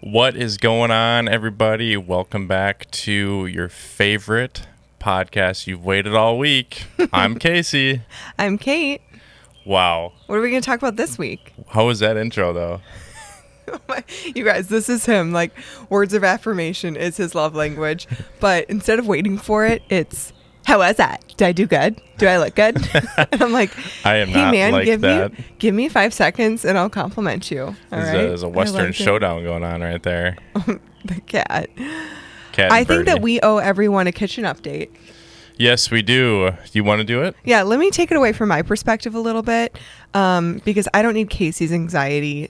What is going on, everybody? Welcome back to your favorite podcast. You've waited all week. I'm Casey. I'm Kate. Wow. What are we going to talk about this week? How was that intro, though? You guys, this is him. Like, words of affirmation is his love language. But instead of waiting for it, it's, how was that? Did I do good? Do I look good? And I'm like, I am hey, not man, like that. give me 5 seconds and I'll compliment you. All right? There's a Western showdown going on right there. The cat. I think that we owe everyone a kitchen update. Yes, we do. You want to do it? Yeah, let me take it away from my perspective a little bit, because I don't need Casey's anxiety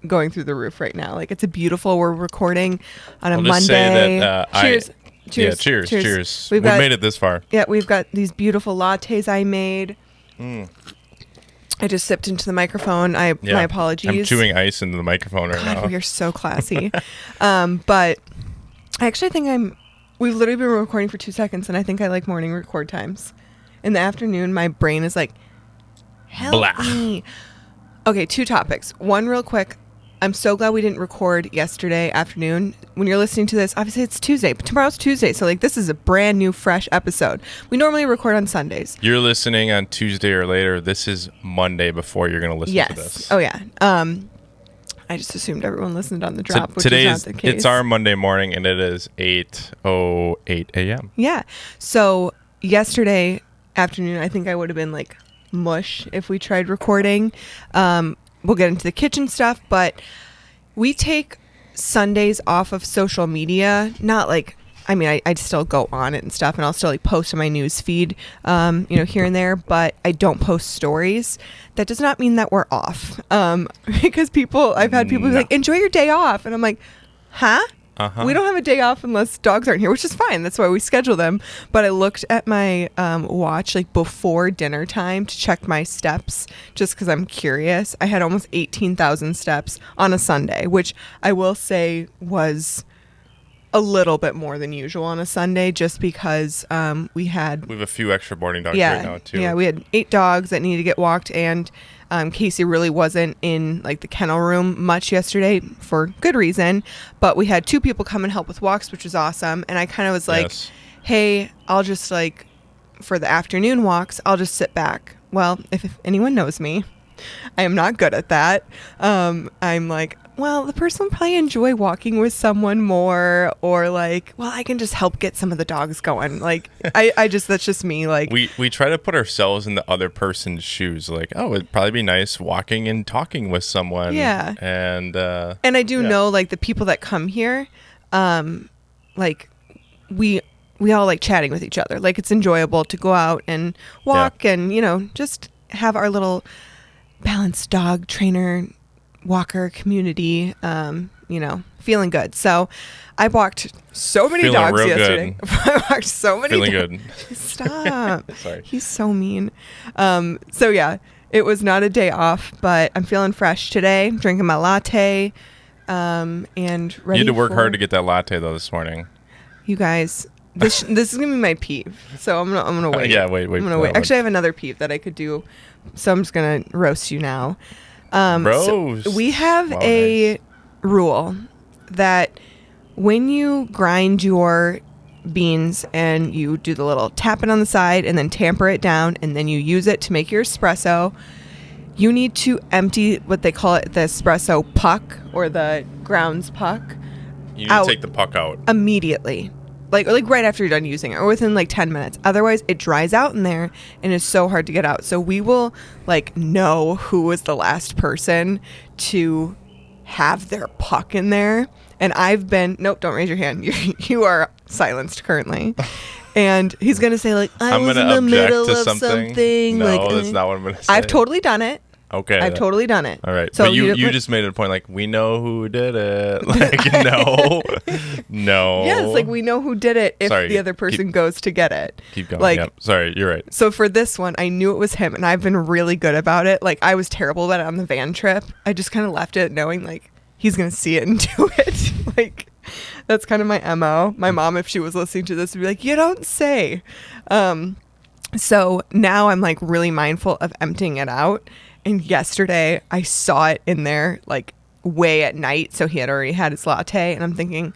going through the roof right now. Like, it's we're recording on a Monday. Just say that, cheers. Cheers. We've made it this far. Yeah, we've got these beautiful lattes I made. I just sipped into the microphone. My apologies. I'm chewing ice into the microphone right now. We are so classy. But I actually think we've literally been recording for 2 seconds, and I think I like morning record times. In the afternoon, my brain is like, help me. Okay, 2 topics. One real quick. I'm so glad we didn't record yesterday afternoon. When you're listening to this, obviously it's Tuesday, but tomorrow's Tuesday. So, like, this is a brand new, fresh episode. We normally record on Sundays. You're listening on Tuesday or later. This is Monday before you're going to listen to this. Oh, yeah. I just assumed everyone listened on the drop, which is not the case. It's our Monday morning, and it is 8:08 a.m. Yeah. So, yesterday afternoon, I think I would have been, like, mush if we tried recording. We'll get into the kitchen stuff, but we take Sundays off of social media. Not like, I mean, I'd still go on it and stuff, and I'll still like post on my news feed, here and there, but I don't post stories. That does not mean that we're off. Because I've had people be like, enjoy your day off. And I'm like, huh? Uh-huh. We don't have a day off unless dogs aren't here, which is fine. That's why we schedule them. But I looked at my watch like before dinner time to check my steps just because I'm curious. I had almost 18,000 steps on a Sunday, which I will say was a little bit more than usual on a Sunday just because we have a few extra boarding dogs right now too. Yeah, we had 8 dogs that needed to get walked, and Casey really wasn't in like the kennel room much yesterday for good reason, but we had 2 people come and help with walks, which was awesome. And I kind of was like, hey, I'll just like, for the afternoon walks, I'll just sit back. Well, if anyone knows me, I am not good at that. I'm like, well, the person will probably enjoy walking with someone more, or like, well, I can just help get some of the dogs going. Like, that's just me. Like, we try to put ourselves in the other person's shoes. Like, oh, it'd probably be nice walking and talking with someone. Yeah. And I do know, like, the people that come here, like, we all like chatting with each other. Like, it's enjoyable to go out and walk and, just have our little balanced dog trainer walker community, feeling good. So I walked so many dogs yesterday. I walked so many feeling good. Stop. Sorry. He's so mean. So yeah, it was not a day off, but I'm feeling fresh today. I'm drinking my latte, and ready. You had to work hard to get that latte though this morning. You guys, this is gonna be my peeve. So I'm gonna wait. Wait. I'm gonna wait. Actually, I have another peeve that I could do. So I'm just gonna roast you now. So we have a rule that when you grind your beans and you do the little tap it on the side and then tamper it down and then you use it to make your espresso, you need to empty what they call it, the espresso puck or the grounds puck. You need to take the puck out immediately. Like right after you're done using it, or within like 10 minutes. Otherwise, it dries out in there and it's so hard to get out. So we will like know who was the last person to have their puck in there. And nope, don't raise your hand. You are silenced currently. And he's going to say like, I was in the middle of something. No, like, that's not what I'm going to say. I've totally done it. Okay. I've totally done it. All right. So but you just made it a point like, we know who did it. Like, no. Yes, like we know who did it if the other person goes to get it. Keep going. Like, yep. Sorry, you're right. So for this one, I knew it was him, and I've been really good about it. Like, I was terrible about it on the van trip. I just kind of left it knowing, like, he's going to see it and do it. Like, that's kind of my MO. My mom, if she was listening to this, would be like, you don't say. So now I'm, like, really mindful of emptying it out. And yesterday I saw it in there like way at night, so he had already had his latte, and I'm thinking,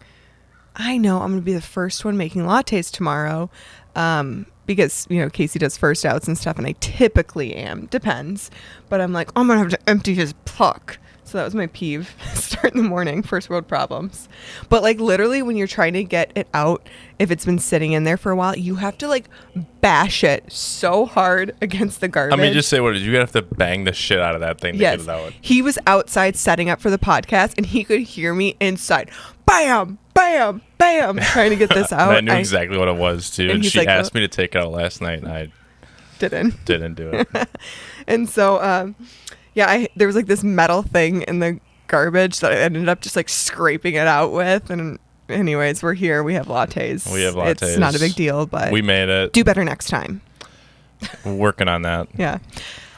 I know I'm going to be the first one making lattes tomorrow, because, you know, Casey does first outs and stuff, and I typically am. Depends. But I'm like, I'm going to have to empty his puck. So that was my peeve. Start in the morning, first world problems. But like literally when you're trying to get it out, if it's been sitting in there for a while, you have to like bash it so hard against the garbage. I mean, just say what it is. You have to bang the shit out of that thing to get it out. He was outside setting up for the podcast, and he could hear me inside. Bam, bam, bam, trying to get this out. And I knew exactly what it was, too. And she asked me to take it out last night, and I didn't do it. And so, yeah, there was like this metal thing in the garbage that I ended up just like scraping it out with. And anyways, we're here. We have lattes. It's not a big deal, but we made it. Do better next time. We're working on that. Yeah.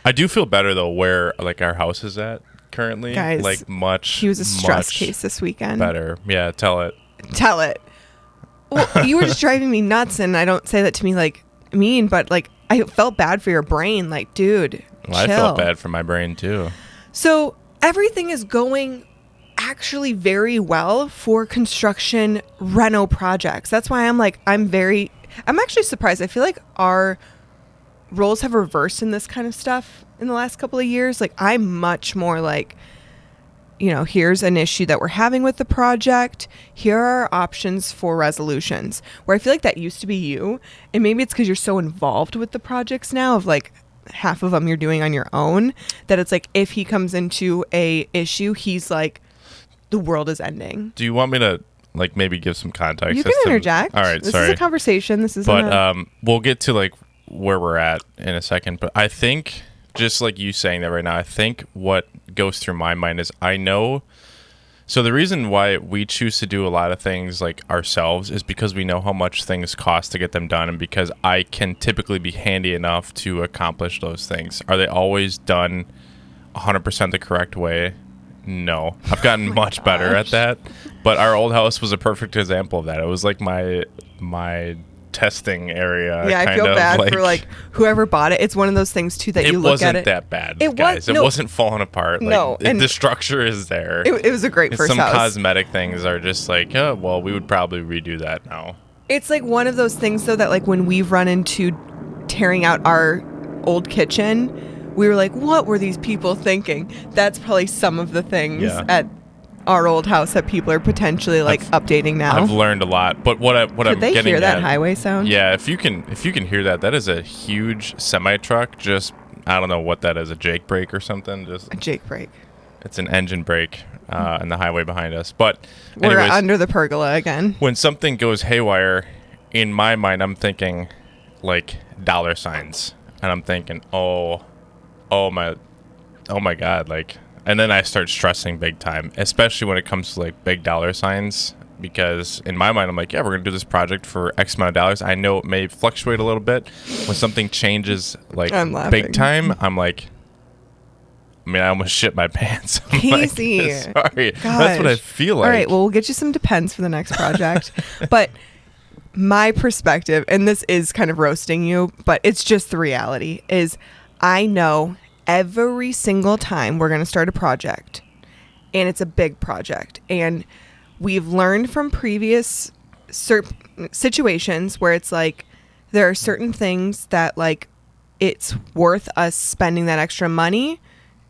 I do feel better though where like our house is at currently. Guys, like much. He was a stress case this weekend. Better. Yeah. Tell it. Well, you were just driving me nuts, and I don't say that to me like mean, but like I felt bad for your brain. Like, dude. Well, I felt bad for my brain too. So everything is going actually very well for construction reno projects. That's why I'm actually surprised. I feel like our roles have reversed in this kind of stuff in the last couple of years. Like I'm much more like, you know, here's an issue that we're having with the project. Here are options for resolutions. Where I feel like that used to be you. And maybe it's because you're so involved with the projects now of like, half of them you're doing on your own, that it's like if he comes into a issue, he's like, the world is ending. Do you want me to like maybe give some context? You can interject. All right, this sorry. Is a conversation. This is. But we'll get to like where we're at in a second. But I think just like you saying that right now, I think what goes through my mind is I know. So the reason why we choose to do a lot of things like ourselves is because we know how much things cost to get them done, and because I can typically be handy enough to accomplish those things. Are they always done 100% the correct way? No. I've gotten much better at that. But our old house was a perfect example of that. It was like my testing area. Yeah, I feel bad for like whoever bought it. It's one of those things too that you look at it. It wasn't that bad, guys. It wasn't falling apart. Like, no, and the structure is there. It was a great first some house. Some cosmetic things are just like, oh, well, we would probably redo that now. It's like one of those things though that like when we've run into tearing out our old kitchen, we were like, what were these people thinking? That's probably some of the things at our old house that people are potentially like updating now. I've learned a lot, but what I'm getting at. Could they hear that highway sound? Yeah, if you can hear that, that is a huge semi truck. Just I don't know what that is, a Jake brake or something. Just a Jake brake. It's an engine brake in the highway behind us. But we're under the pergola again. When something goes haywire, in my mind, I'm thinking like dollar signs, and I'm thinking, oh my God, like. And then I start stressing big time, especially when it comes to like big dollar signs, because in my mind, I'm like, yeah, we're going to do this project for X amount of dollars. I know it may fluctuate a little bit. When something changes like big time, I'm like, I mean, I almost shit my pants. Casey. Like, sorry. Gosh. That's what I feel like. All right. Well, we'll get you some Depends for the next project. But my perspective, and this is kind of roasting you, but it's just the reality, is I know every single time we're going to start a project, and it's a big project, and we've learned from previous situations where it's like there are certain things that like it's worth us spending that extra money,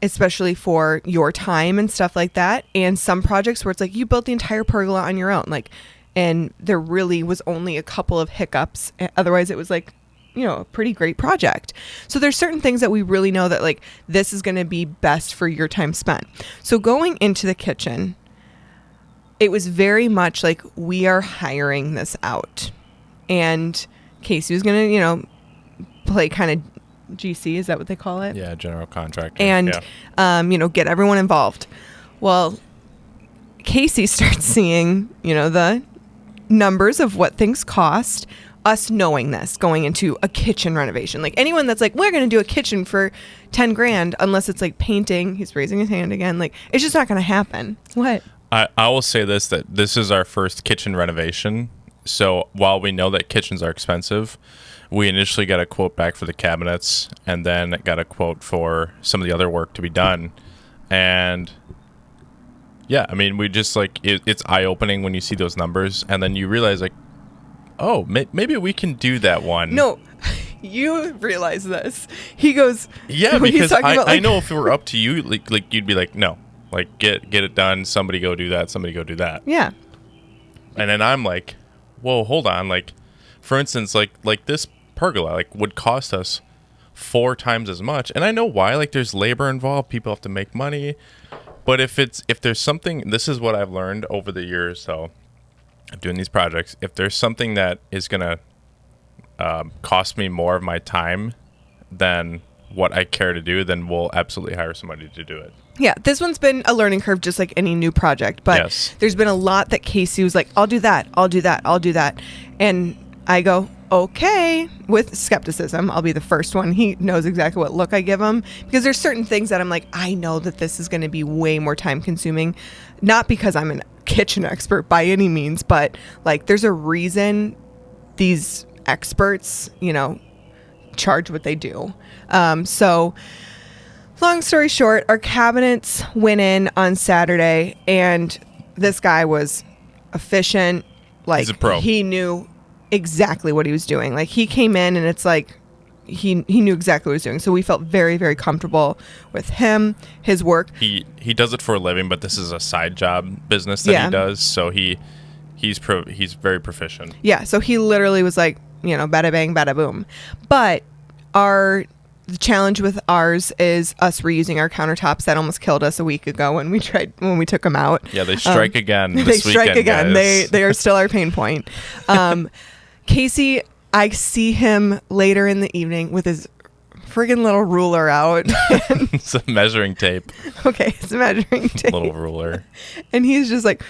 especially for your time and stuff like that. And some projects where it's like you built the entire pergola on your own, like, and there really was only a couple of hiccups. Otherwise it was like, you know, a pretty great project. So there's certain things that we really know that like this is going to be best for your time spent. So going into the kitchen, it was very much like we are hiring this out, and Casey was going to, you know, play kind of GC. Is that what they call it? Yeah. General contractor. And, you know, get everyone involved. Well, Casey starts seeing, you know, the numbers of what things cost. Us knowing this going into a kitchen renovation, like anyone that's like, we're going to do a kitchen for 10 grand, unless it's like painting. He's raising his hand again. Like, it's just not going to happen. What? I will say this, that this is our first kitchen renovation. So while we know that kitchens are expensive, we initially got a quote back for the cabinets, and then got a quote for some of the other work to be done. And Yeah, I mean, we just like it's eye opening when you see those numbers, and then you realize like, oh, maybe we can do that one. No, you realize this. He goes, Yeah, he's because talking about, I like, know if it were up to you, like you'd be like, no, like get it done. Somebody go do that. Somebody go do that. yeah, And then I'm like, whoa, hold on. Like, for instance, like this pergola like would cost us 4 times as much, and I know why. Like, there's labor involved. People have to make money. But if there's something, this is what I've learned over the years. So, of doing these projects, if there's something that is gonna cost me more of my time than what I care to do, then we'll absolutely hire somebody to do it. yeah. This one's been a learning curve, just like any new project. But Yes. there's been a lot that Casey was like, I'll do that, I'll do that, I'll do that, and I go, okay, with skepticism. I'll be the first one. He knows exactly what look I give him, because there's certain things that I'm like, I know that this is going to be way more time consuming, not because I'm a kitchen expert by any means, but like there's a reason these experts, charge what they do. So long story short, our cabinets went in on Saturday, and this guy was efficient. Like, He's a pro. He knew exactly what he was doing. Like, he came in and it's like he knew exactly what he was doing. So we felt very, very comfortable with him, his work. He does it for a living, but this is a side job business that he does. So he's very proficient. Yeah. So he literally was like, bada bang, bada boom. But the challenge with ours is us reusing our countertops. That almost killed us a week ago when we took them out. Yeah, they strike again. They This strike weekend, again. guys. They are still our pain point. Casey, I see him later in the evening with his friggin' little ruler out. It's a measuring tape. Okay, it's a measuring tape. Little ruler. And he's just like,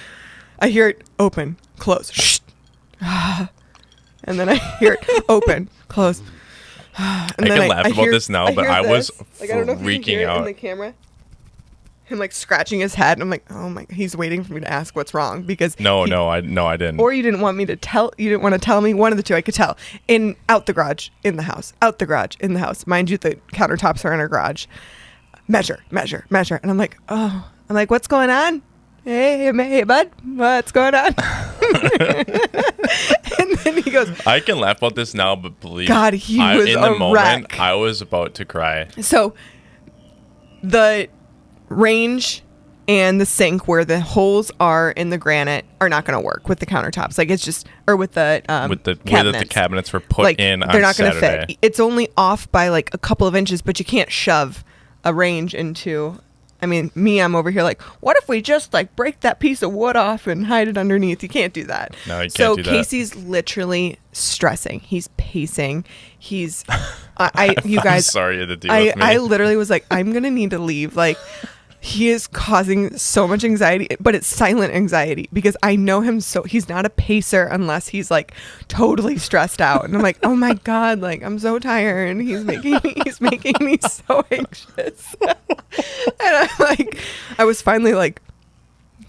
I hear it open, close. Shh. And then I hear it open, close. And I can laugh about this now, but I was like, I don't know if you can freaking hear it out. in the camera. Him like scratching his head, and I'm like, oh my! He's waiting for me to ask what's wrong, because I didn't. Or you didn't want me to tell. You didn't want to tell me. One of the two. I could tell. Out the garage, in the house. Out the garage, in the house. Mind you, the countertops are in our garage. Measure, and I'm like, oh, what's going on? Hey, bud, what's going on? And then he goes, I can laugh about this now, but believe God, he was in the a moment, wreck. I was about to cry. So the range and the sink where the holes are in the granite are not going to work with the countertops. Like, it's just, or with the With the way that the cabinets. cabinets were put in on they're not going to Saturday. fit. It's only off by like a couple of inches, but you can't shove a range into. I mean, I'm over here like, what if we just like break that piece of wood off and hide it underneath? You can't do that. No, you can't so do that. Casey's literally stressing. He's pacing. He's, you I'm guys. sorry you had to deal with me. I literally was like, I'm gonna need to leave. Like, he is causing so much anxiety, but it's silent anxiety, because I know him, so he's not a pacer unless he's like totally stressed out. And I'm like, oh my God, like, I'm so tired, and he's making me so anxious. And I'm like, I was finally like,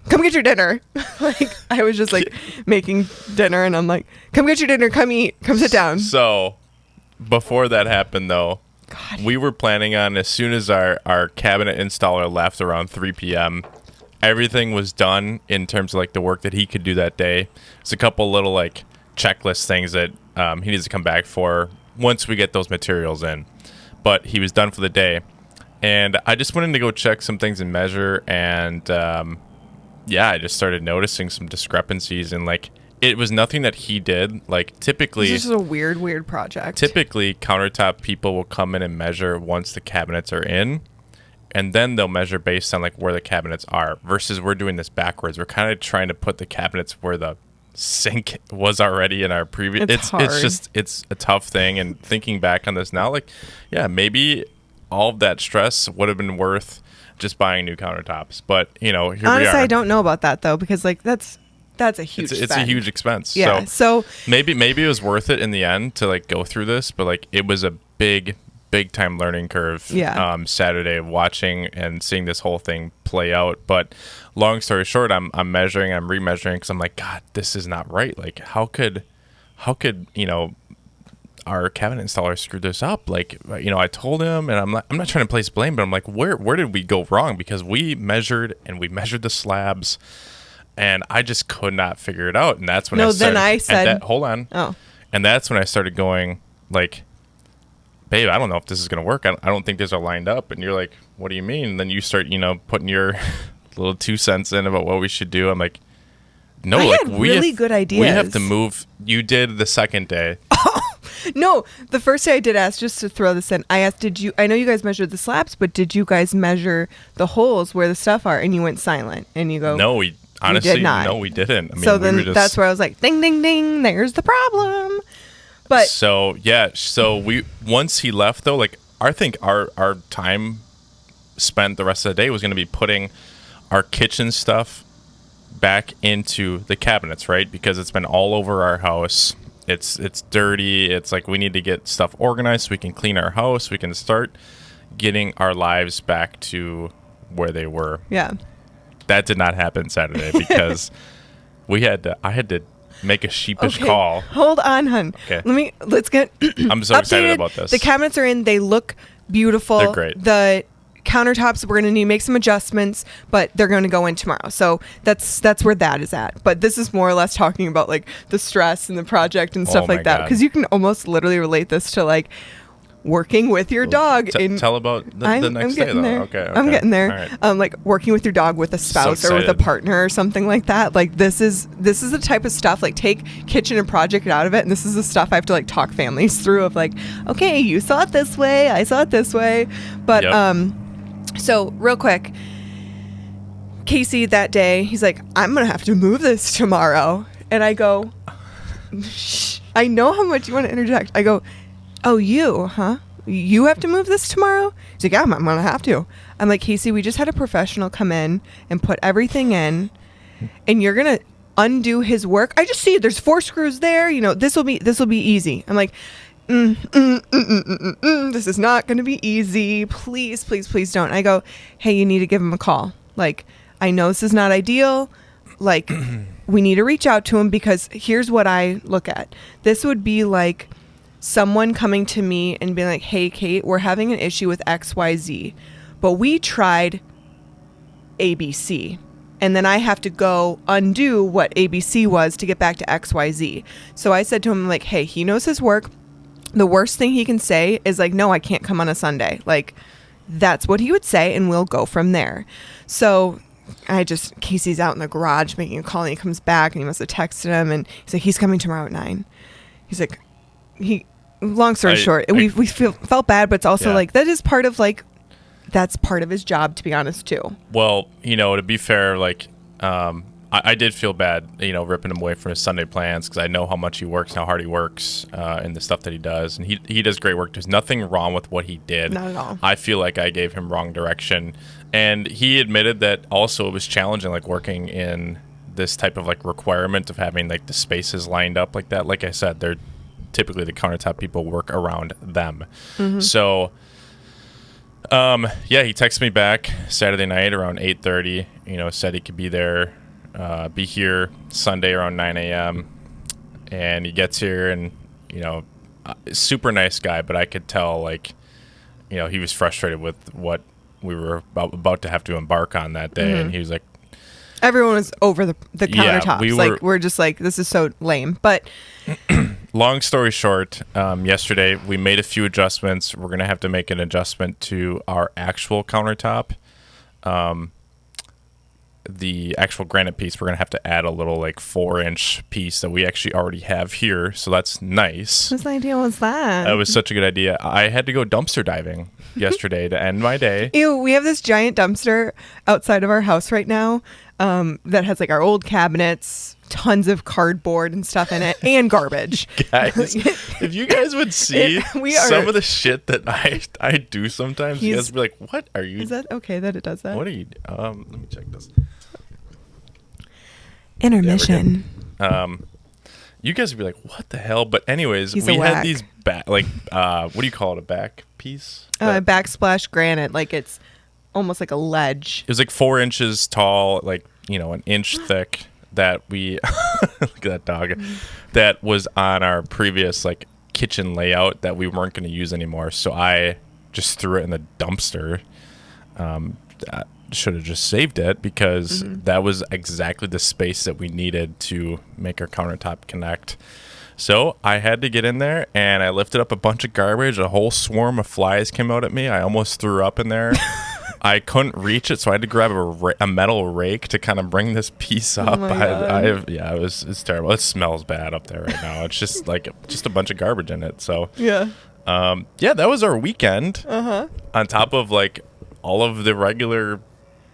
come get your dinner. Like, I was just like making dinner, and I'm like, come get your dinner, come eat, come sit down. So, before that happened, though, God. we were planning on, as soon as our cabinet installer left around 3 p.m., everything was done in terms of like the work that he could do that day. It's a couple little like checklist things that he needs to come back for once we get those materials in. But he was done for the day. And I just went in to go check some things and measure, and I just started noticing some discrepancies, and like, it was nothing that he did. Like, typically, This is a weird project. Typically, countertop people will come in and measure once the cabinets are in, and then they'll measure based on like where the cabinets are. Versus, we're doing this backwards. We're kind of trying to put the cabinets where the sink was already in our previous. It's a tough thing. And thinking back on this now, like, yeah, maybe all of that stress would have been worth just buying new countertops. But here Honestly, we are. I don't know about that though, because like that's a huge. It's a huge expense. Yeah. So maybe it was worth it in the end to like go through this, but like, it was a big time learning curve. Yeah. Saturday, watching and seeing this whole thing play out. But long story short, I'm measuring, I'm remeasuring, because I'm like, God, this is not right. Like, how could our cabinet installer screwed this up. Like, I told him, and I'm not trying to place blame, but I'm like, where did we go wrong? Because we measured the slabs, and I just could not figure it out. And that's when I said, hold on. Oh. And that's when I started going, like, babe, I don't know if this is going to work. I don't think these are lined up. And you're like, what do you mean? And then you start, putting your little 2 cents in about what we should do. I'm like, no, I had really good ideas. We have to move. You did the second day. No, the first day I did ask, just to throw this in, I asked, I know you guys measured the slabs, but did you guys measure the holes where the stuff are? And you went silent. And you go, no, honestly, did not. No, we didn't. I mean, so then that's where I was like, ding, ding, ding, there's the problem. But so once he left though, like I think our time spent the rest of the day was going to be putting our kitchen stuff back into the cabinets, right? Because it's been all over our house. It's dirty. It's like we need to get stuff organized so we can clean our house. We can start getting our lives back to where they were. Yeah. That did not happen Saturday because I had to make a sheepish call. Hold on, hun. Okay. Let's get I'm so excited about this. The cabinets are in. They look beautiful. They're great. The countertops, we're going to need to make some adjustments, but they're going to go in tomorrow. So that's where that is at. But this is more or less talking about like the stress and the project and stuff like that. Because you can almost literally relate this to like working with your dog. Tell about the next day though. There. Okay. I'm getting there. Right. Like working with your dog with a spouse or with a partner or something like that. Like this is the type of stuff, like take kitchen and project out of it. And this is the stuff I have to like talk families through of like, okay, you saw it this way. I saw it this way. But, so real quick, Casey that day, he's like, I'm going to have to move this tomorrow. And I go, shh, I know how much you want to interject. I go, oh, you have to move this tomorrow? He's like, yeah, I'm going to have to. I'm like, Casey, we just had a professional come in and put everything in, and you're going to undo his work. I just see there's 4 screws there. This will be easy. I'm like, this is not going to be easy. Please, please, please don't. I go, hey, you need to give him a call. Like, I know this is not ideal. Like, we need to reach out to him because here's what I look at. This would be like someone coming to me and being like, hey, Kate, we're having an issue with XYZ, but we tried ABC. And then I have to go undo what ABC was to get back to XYZ. So I said to him, like, hey, he knows his work. The worst thing he can say is like, no, I can't come on a Sunday. Like, that's what he would say, and we'll go from there. So Casey's out in the garage making a call, and he comes back, and he must have texted him, and he's like, he's coming tomorrow at 9. He's like, long story short, we felt bad, but it's also like, that is part of like, that's part of his job, to be honest, too. Well, to be fair, like, I did feel bad, ripping him away from his Sunday plans because I know how much he works and how hard he works and the stuff that he does. And he does great work. There's nothing wrong with what he did. Not at all. I feel like I gave him wrong direction. And he admitted that also it was challenging, like working in this type of like requirement of having like the spaces lined up like that. Like I said, they're typically the countertop people work around them. Mm-hmm. So, he texted me back Saturday night around 8:30, said he could be there. Be here Sunday around 9 a.m. And he gets here and, super nice guy, but I could tell, like, he was frustrated with what we were about to have to embark on that day. Mm-hmm. And he was like, everyone was over the countertops. We're just like, this is so lame. But long story short, yesterday we made a few adjustments. We're going to have to make an adjustment to our actual countertop. The actual granite piece, we're going to have to add a little like 4-inch piece that we actually already have here. So that's nice. Whose idea was that? That was such a good idea. I had to go dumpster diving yesterday to end my day. Ew, we have this giant dumpster outside of our house right now that has like our old cabinets, tons of cardboard and stuff in it, and garbage. Guys, if you guys would see some of the shit that I do sometimes, you guys would be like, what are you? Is that okay that it does that? What are you? Let me check this. Intermission. You guys would be like, what the hell? But anyways, He's we had these what do you call it? A back piece? Backsplash granite. Like it's almost like a ledge. It was like 4 inches tall, like, an inch thick that we, look at that dog, that was on our previous like kitchen layout that we weren't going to use anymore. So I just threw it in the dumpster. I should have just saved it because that was exactly the space that we needed to make our countertop connect. So I had to get in there, and I lifted up a bunch of garbage. A whole swarm of flies came out at me. I almost threw up in there. I couldn't reach it, so I had to grab a metal rake to kind of bring this piece up. It's terrible. It smells bad up there right now. It's just like a bunch of garbage in it. So that was our weekend. On top of like all of the regular,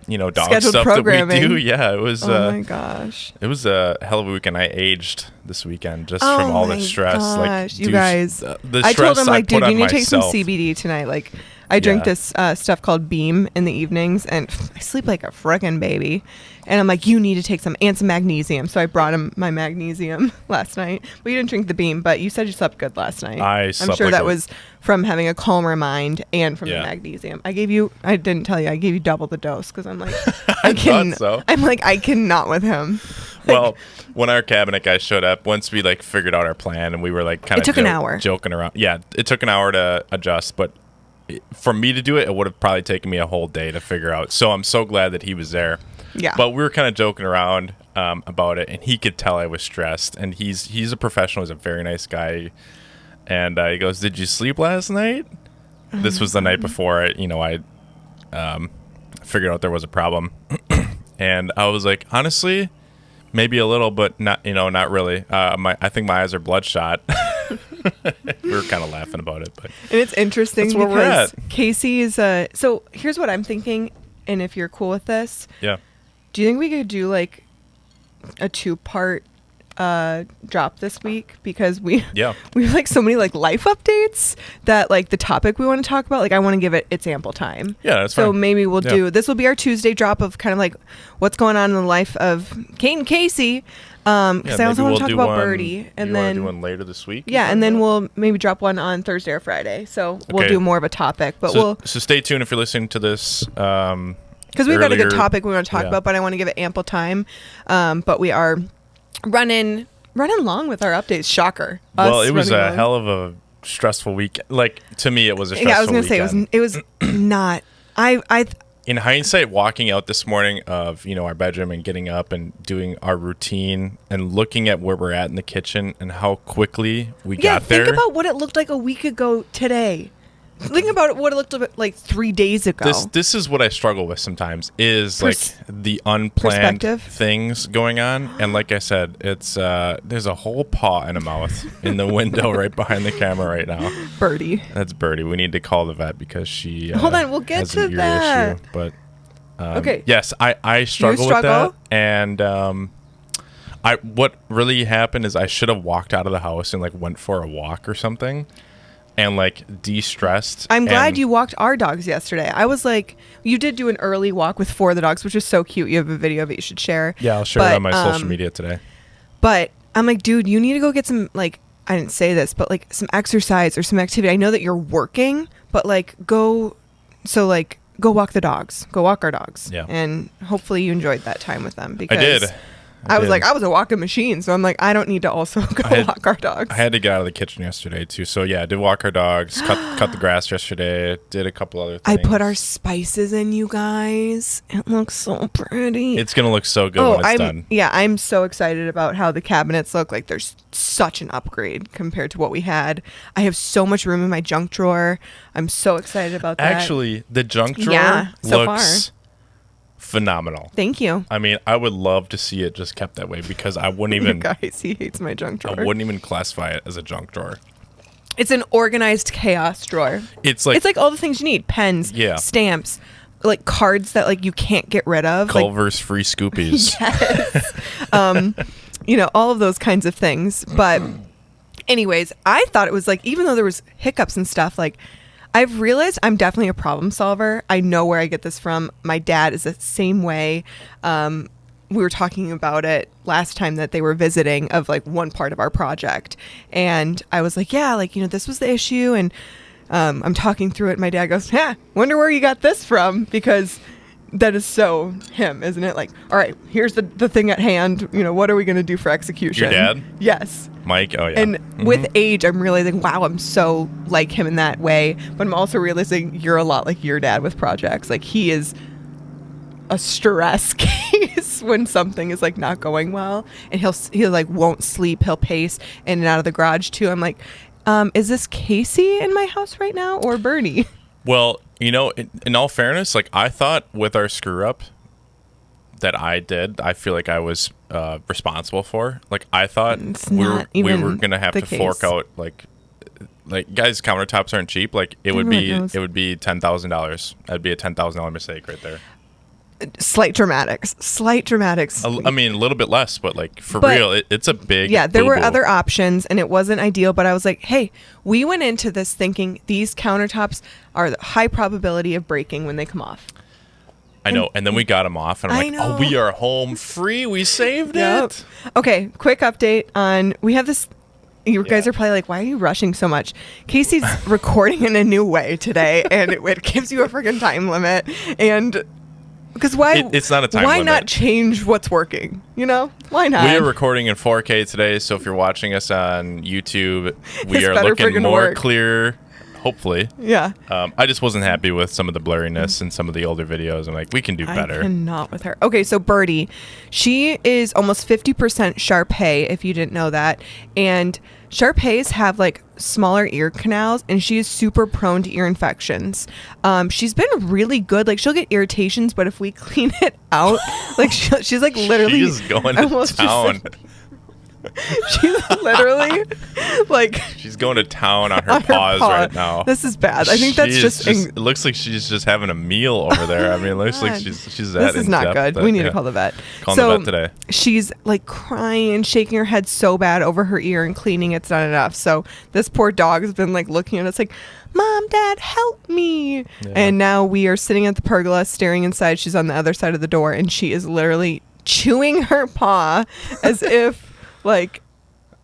dog scheduled stuff programming. that we do. Yeah, it was. Oh my gosh! It was a hell of a weekend. I aged this weekend just from all the stress. Gosh, you guys, the I told him like, dude, you need to take some myself. CBD tonight. Like, I drink this stuff called Beam in the evenings, and I sleep like a frickin' baby. And I'm like, you need to take some magnesium. So I brought him my magnesium last night. Well, you didn't drink the Beam, but you said you slept good last night. I'm sure that was from having a calmer mind and from the magnesium. I didn't tell you, I gave you double the dose because I'm like, I cannot with him. Well, when our cabinet guy showed up, once we like figured out our plan and we were like kind of an hour joking around. Yeah, it took an hour to adjust, but for me to do it, it would have probably taken me a whole day to figure out. So I'm so glad that he was there. Yeah. But we were kind of joking around about it, and he could tell I was stressed. And he's a professional. He's a very nice guy. And he goes, "Did you sleep last night?" This was the night before I figured out there was a problem. And I was like, honestly, maybe a little, but not really. I think my eyes are bloodshot. We were kind of laughing about it, but and it's interesting that's where we're because at. Casey is so here's what I'm thinking, and if you're cool with this, do you think we could do like a 2-part drop this week, because we have like so many like life updates that like the topic we want to talk about, like I want to give it its ample time. That's so fine. Maybe we'll do this will be our Tuesday drop of kind of like what's going on in the life of Kate and Casey, because I also want to talk about Birdie, and then do one later this week. And then we'll maybe drop one on Thursday or Friday, so we'll do more of a topic, but so stay tuned if you're listening to this because we've got a good topic we want to talk about, but I want to give it ample time. But we are running long with our updates. Shocker. Well, it was a hell of a stressful week. Like, to me, it was a stressful I was going to say it was not. In hindsight, walking out this morning of our bedroom and getting up and doing our routine and looking at where we're at in the kitchen and how quickly we got there. Think about what it looked like a week ago today. Think about what it looked like 3 days ago. This is what I struggle with sometimes, is like the unplanned things going on. And like I said, it's there's a whole paw and a mouth in the window right behind the camera right now. Birdie. That's Birdie. We need to call the vet because she hold on, we'll get to that issue. But yes, I struggle with that. And what really happened is I should have walked out of the house and like went for a walk or something. And like de-stressed. I'm glad you walked our dogs yesterday. I was like, you did do an early walk with 4 of the dogs, which is so cute. You have a video of it you should share. Yeah, I'll share it on my social media today. But I'm like, dude, you need to go get some, like, I didn't say this, but like some exercise or some activity. I know that you're working, but like go walk the dogs. Go walk our dogs. Yeah. And hopefully you enjoyed that time with them, because I did. I was like, I was a walking machine, so I'm like, I don't need to also go walk our dogs. I had to get out of the kitchen yesterday too, so yeah, I did walk our dogs, cut the grass yesterday, did a couple other things. I put our spices in, you guys. It looks so pretty. It's gonna look so good when it's done. Yeah, I'm so excited about how the cabinets look. Like, there's such an upgrade compared to what we had. I have so much room in my junk drawer. I'm so excited about that. Actually, the junk drawer looks phenomenal. Thank you. I mean, I would love to see it just kept that way, because I wouldn't even guys, he hates my junk drawer. I wouldn't even classify it as a junk drawer. It's an organized chaos drawer. It's like all the things you need: pens, stamps, like cards that like you can't get rid of, Culver's free Scoopies. Yes. All of those kinds of things. But anyways, I thought it was like, even though there was hiccups and stuff, like, I've realized I'm definitely a problem solver. I know where I get this from. My dad is the same way. We were talking about it last time that they were visiting, of like one part of our project. And I was like, yeah, like, this was the issue. And I'm talking through it. My dad goes, wonder where you got this from, because That is so him, isn't it? Like, all right, here's the thing at hand. What are we going to do for execution? Your dad? Yes. Mike? Oh, yeah. And with age, I'm realizing, wow, I'm so like him in that way. But I'm also realizing you're a lot like your dad with projects. Like, he is a stress case when something is like not going well. And he'll like won't sleep. He'll pace in and out of the garage too. I'm like, is this Casey in my house right now or Bernie? Well, in all fairness, like I thought with our screw up that I did, I feel like I was responsible for. Like I thought we were gonna have to fork out like guys, countertops aren't cheap. Like it would be $10,000. That'd be a $10,000 mistake right there. Slight dramatics. I mean, a little bit less, but like real, it's a big. Yeah, there were boo-boo. other options, and it wasn't ideal. But I was like, hey, we went into this thinking these countertops are the high probability of breaking when they come off. I know, and then we got them off, and I'm like, oh, we are home free. We saved it. Okay, quick update on we have this. You guys are probably like, why are you rushing so much? Casey's recording in a new way today, and it gives you a freaking time limit, and. Because why? It's not a time Why limit. not change what's working? Why not? We are recording in 4K today, so if you're watching us on YouTube, we This are better looking friggin' more work. clear. Hopefully. Yeah. I just wasn't happy with some of the blurriness in some of the older videos. I'm like, we can do better. I cannot with her. Okay, so Birdie, she is almost 50% Shar-Pei, if you didn't know that. And Shar-Peis have like smaller ear canals, and she is super prone to ear infections. She's been really good. Like she'll get irritations, but if we clean it out, like she's like literally She's going to town. She's literally like she's going to town on her paws right now. This is bad. I think that's just it looks like she's just having a meal over there. I mean, it looks like she's that this is not good. We need to call the vet. Call the vet today. She's like crying and shaking her head so bad over her ear and cleaning it's not enough. So this poor dog has been like looking at us like, Mom, Dad, help me. Yeah. And now we are sitting at the pergola staring inside. She's on the other side of the door, and she is literally chewing her paw as if like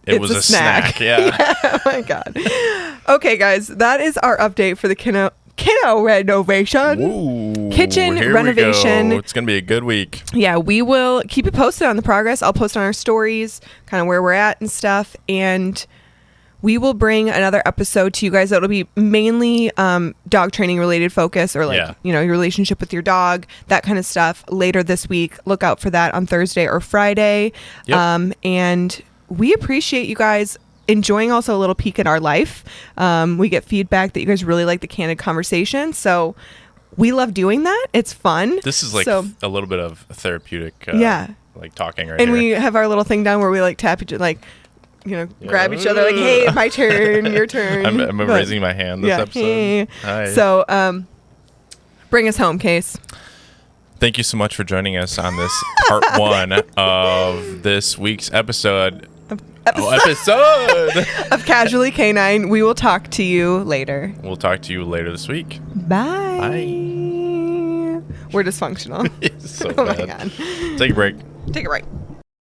it was a snack. Yeah. Oh my God. Okay, guys, that is our update for the kiddo renovation. Ooh, kitchen here renovation. We go. It's gonna be a good week. Yeah, we will keep you posted on the progress. I'll post on our stories kind of where we're at and stuff, and we will bring another episode to you guys that'll be mainly dog training related focus, or like your relationship with your dog, that kind of stuff later this week. Look out for that on Thursday or Friday. Yep. And we appreciate you guys enjoying also a little peek at our life. We get feedback that you guys really like the candid conversation, so we love doing that. It's fun. This is like a little bit of therapeutic like talking right and here. We have our little thing down where we like tap each other, like grab each other like, hey, my turn, your turn. I'm raising my hand this episode. Hey. Hi. So bring us home, Case. Thank you so much for joining us on this part 1 of this week's episode of Casually K9. We will talk to you later. We'll talk to you later this week. Bye. Bye. We're dysfunctional. It's so Oh bad. my God. Take a break. Take a break.